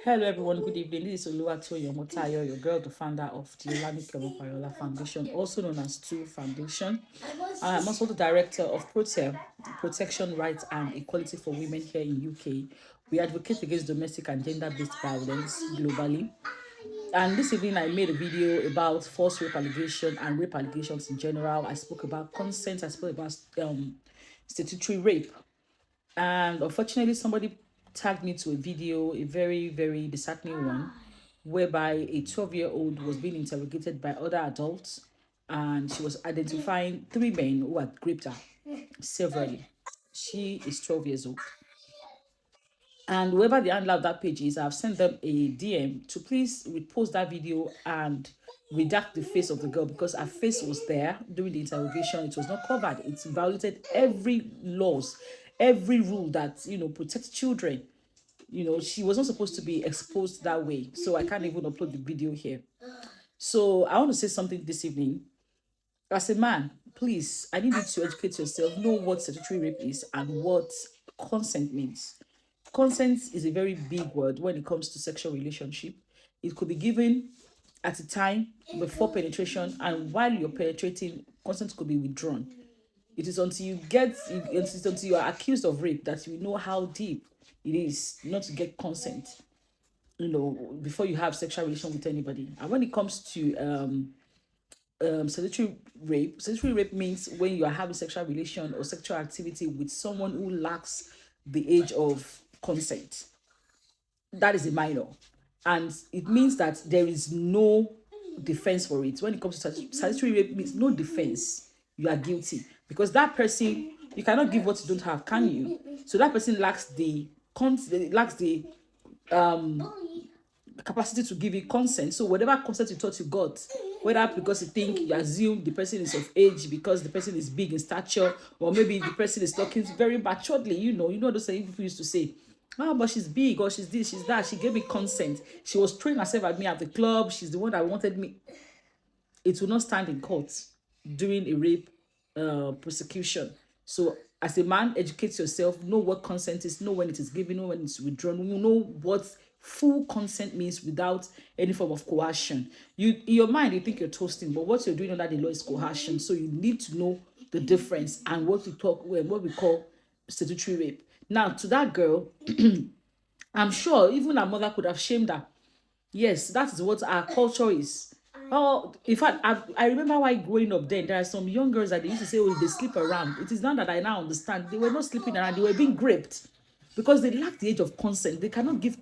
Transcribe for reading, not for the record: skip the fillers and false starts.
Hello everyone, good evening. This is Oluwatoyin Omotayo, your girl, the founder of the Olamide Omopayola Foundation, also known as TWO Foundation. I'm also the director of Protection Rights and Equality for Women here in UK. We advocate against domestic and gender-based violence globally. And this evening I made a video about false rape allegation and rape allegations in general. I spoke about consent, I spoke about statutory rape. And unfortunately, somebody tagged me to a video, a very, very disheartening one, whereby a 12-year-old was being interrogated by other adults and she was identifying three men who had raped her severally. She is 12 years old. And whoever the handler of that page is, I've sent them a DM to please repost that video and redact the face of the girl because her face was there during the interrogation. It was not covered. It violated every laws, every rule that protects children. She was not supposed to be exposed that way. So I can't even upload the video here. So I want to say something this evening. As a man, please, I need you to educate yourself, know what statutory rape is and what consent means. Consent is a very big word when it comes to sexual relationship. It could be given at a time before penetration, and while you're penetrating, consent could be withdrawn. It is until you are accused of rape that you know how deep it is not to get consent, before you have sexual relation with anybody. And when it comes to statutory rape means when you are having sexual relation or sexual activity with someone who lacks the age of consent. That is a minor, and it means that there is no defense for it. When it comes to statutory rape, means no defense. You are guilty because that person, you cannot give what you don't have, can you? So that person lacks the capacity to give you consent. So whatever consent you thought you got, whether because you assume the person is of age because the person is big in stature, or maybe the person is talking very maturely, those things people used to say, oh, but she's big, or she's this, she's that, she gave me consent, she was throwing herself at me at the club, she's the one that wanted me. It will not stand in court during a rape prosecution. So as a man, educate yourself, know what consent is, know when it is given, know when it's withdrawn, know what full consent means without any form of coercion. In your mind, you think you're toasting, but what you're doing under the law is coercion. So you need to know the difference and what we call statutory rape. Now, to that girl, I'm sure even her mother could have shamed her. Yes, that is what our culture is. Oh, in fact, I remember why growing up then, there are some young girls that they used to say, oh, they sleep around. It is now that I now understand. They were not sleeping around. They were being raped because they lack the age of consent. They cannot give